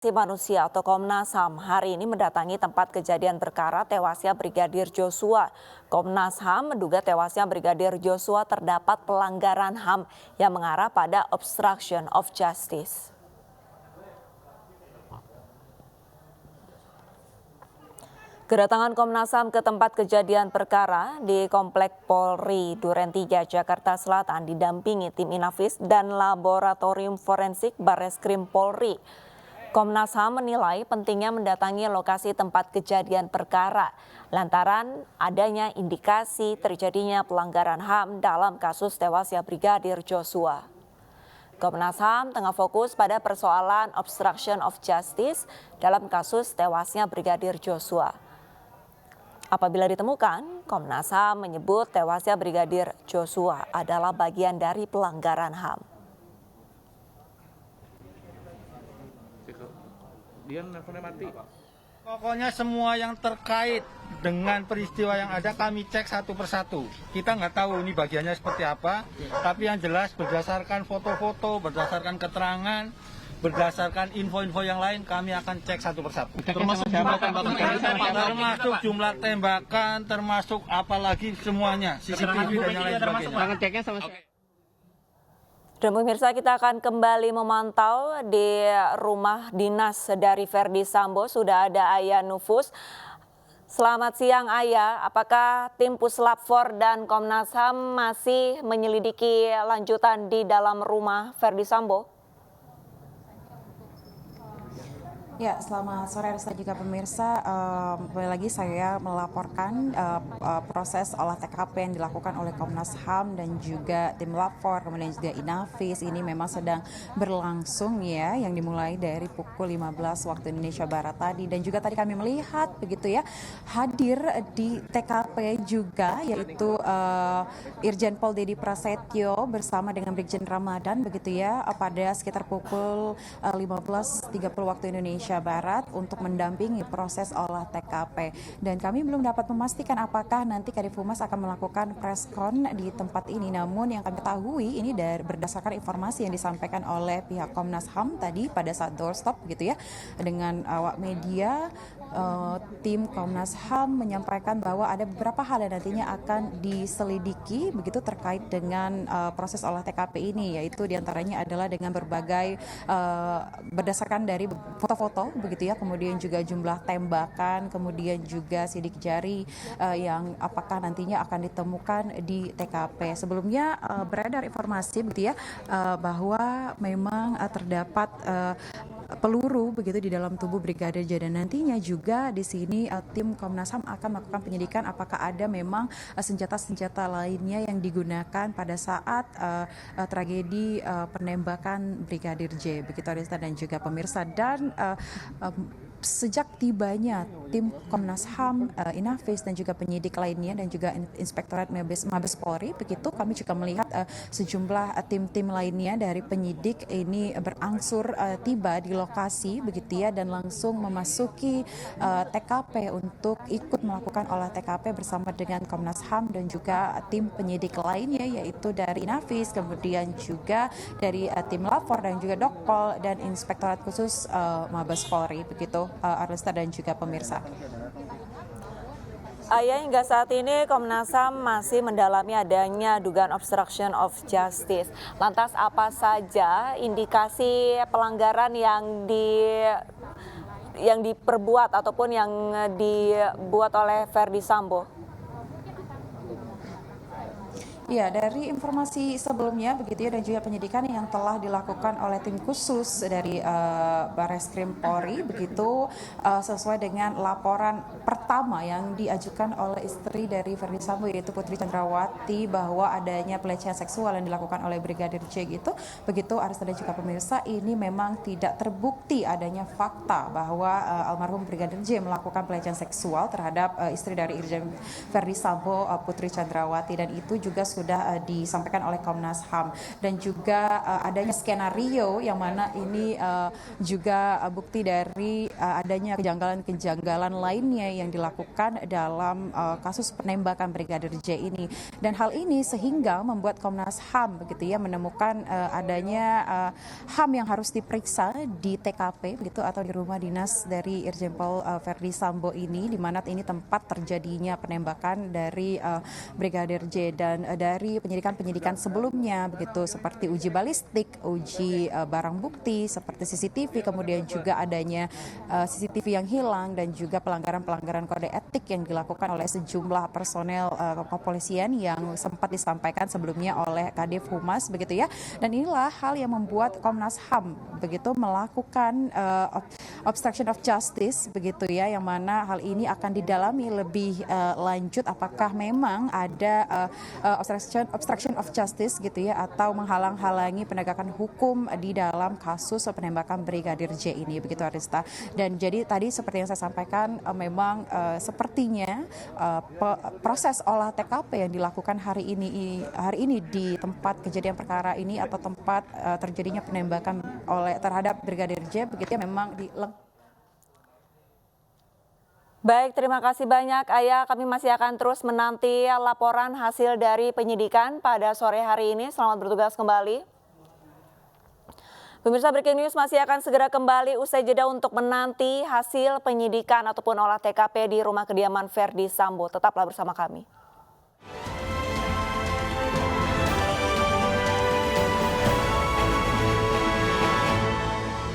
Manusia atau Komnas HAM hari ini mendatangi tempat kejadian perkara tewasnya Brigadir Joshua. Komnas HAM menduga tewasnya Brigadir Joshua terdapat pelanggaran HAM yang mengarah pada obstruction of justice. Kedatangan Komnas HAM ke tempat kejadian perkara di Komplek Polri Duren 3 Jakarta Selatan didampingi tim Inavis dan Laboratorium Forensik Barreskrim Polri. Komnas HAM menilai pentingnya mendatangi lokasi tempat kejadian perkara lantaran adanya indikasi terjadinya pelanggaran HAM dalam kasus tewasnya Brigadir Joshua. Komnas HAM tengah fokus pada persoalan obstruction of justice dalam kasus tewasnya Brigadir Joshua. Apabila ditemukan, Komnas HAM menyebut tewasnya Brigadir Joshua adalah bagian dari pelanggaran HAM. Dia nelfonnya mati. Pokoknya semua yang terkait dengan peristiwa yang ada kami cek satu persatu. Kita nggak tahu ini bagiannya seperti apa, tapi yang jelas berdasarkan foto-foto, berdasarkan keterangan, berdasarkan info-info yang lain kami akan cek satu persatu. Termasuk jumlah tembakan, termasuk jumlah tembakan, termasuk apalagi semuanya, CCTV dan yang lain sebagainya. Dan pemirsa, kita akan kembali memantau di rumah dinas dari Verdi Sambo. Sudah ada Ayah Nufus. Selamat siang Ayah, apakah tim Puslap 4 dan Komnas HAM masih menyelidiki lanjutan di dalam rumah Verdi Sambo? Ya, selamat sore Arista juga pemirsa. Kembali lagi saya melaporkan proses olah TKP yang dilakukan oleh Komnas HAM dan juga tim Lapor, kemudian juga Inavis ini memang sedang berlangsung ya, yang dimulai dari pukul 15 waktu Indonesia Barat tadi. Dan juga tadi kami melihat begitu ya, hadir di TKP juga yaitu Irjen Pol Dedi Prasetyo bersama dengan Brigjen Ramadan begitu ya, pada sekitar pukul 15.30 waktu Indonesia Barat untuk mendampingi proses olah TKP. Dan kami belum dapat memastikan apakah nanti Kadif Humas akan melakukan preskon di tempat ini. Namun yang kami ketahui ini berdasarkan informasi yang disampaikan oleh pihak Komnas HAM tadi pada saat doorstop gitu ya dengan awak media. Tim Komnas HAM menyampaikan bahwa ada beberapa hal yang nantinya akan diselidiki begitu terkait dengan proses olah TKP ini, yaitu diantaranya adalah dengan berbagai berdasarkan dari foto-foto begitu ya, kemudian juga jumlah tembakan, kemudian juga sidik jari yang apakah nantinya akan ditemukan di TKP. Sebelumnya beredar informasi begitu ya bahwa memang terdapat peluru begitu di dalam tubuh Brigadir J, dan nantinya juga di sini tim Komnas HAM akan melakukan penyidikan apakah ada memang senjata-senjata lainnya yang digunakan pada saat tragedi penembakan Brigadir J begitu Arista dan juga pemirsa. Dan sejak tibanya tim Komnas HAM, Inavis dan juga penyidik lainnya dan juga Inspektorat Mabes Polri begitu, kami juga melihat sejumlah tim-tim lainnya dari penyidik ini berangsur tiba di lokasi begitu ya, dan langsung memasuki TKP untuk ikut melakukan olah TKP bersama dengan Komnas HAM dan juga tim penyidik lainnya yaitu dari Inavis, kemudian juga dari tim Lapor dan juga Dokpol dan Inspektorat Khusus Mabes Polri begitu Arista dan juga pemirsa. Ayah, hingga saat ini Komnas HAM masih mendalami adanya dugaan obstruction of justice. Lantas apa saja indikasi pelanggaran yang diperbuat ataupun yang dibuat oleh Verdi Sambo? Ya, dari informasi sebelumnya begitu ya dan juga penyidikan yang telah dilakukan oleh tim khusus dari Barreskrim Polri begitu sesuai dengan laporan pertama yang diajukan oleh istri dari Verdi Sambo yaitu Putri Chandrawati bahwa adanya pelecehan seksual yang dilakukan oleh Brigadir J gitu. Begitu Arista dan juga pemirsa, ini memang tidak terbukti adanya fakta bahwa almarhum Brigadir J melakukan pelecehan seksual terhadap istri dari Irjen Verdi Sambo, Putri Chandrawati, dan itu juga sudah disampaikan oleh Komnas HAM, dan juga adanya skenario yang mana ini juga bukti dari adanya kejanggalan-kejanggalan lainnya yang dilakukan dalam kasus penembakan Brigadir J ini. Dan hal ini sehingga membuat Komnas HAM begitu ya menemukan adanya HAM yang harus diperiksa di TKP begitu atau di rumah dinas dari Irjen Paul Verdi Sambo ini, di mana ini tempat terjadinya penembakan dari Brigadir J, dan dari penyidikan sebelumnya begitu seperti uji balistik, uji barang bukti seperti CCTV, kemudian juga adanya CCTV yang hilang dan juga pelanggaran-pelanggaran kode etik yang dilakukan oleh sejumlah personel kepolisian yang sempat disampaikan sebelumnya oleh Kadif Humas begitu ya. Dan inilah hal yang membuat Komnas HAM begitu melakukan obstruction of justice begitu ya, yang mana hal ini akan didalami lebih lanjut apakah memang ada obstruction of justice gitu ya, atau menghalang-halangi penegakan hukum di dalam kasus penembakan Brigadir J ini begitu Arista. Dan jadi tadi seperti yang saya sampaikan memang sepertinya proses olah TKP yang dilakukan hari ini di tempat kejadian perkara ini atau tempat terjadinya penembakan terhadap Brigadir J begitu ya, memang Baik, terima kasih banyak Ayah. Kami masih akan terus menanti laporan hasil dari penyidikan pada sore hari ini. Selamat bertugas kembali. Pemirsa, Breaking News masih akan segera kembali usai jeda untuk menanti hasil penyidikan ataupun olah TKP di rumah kediaman Verdi Sambo. Tetaplah bersama kami.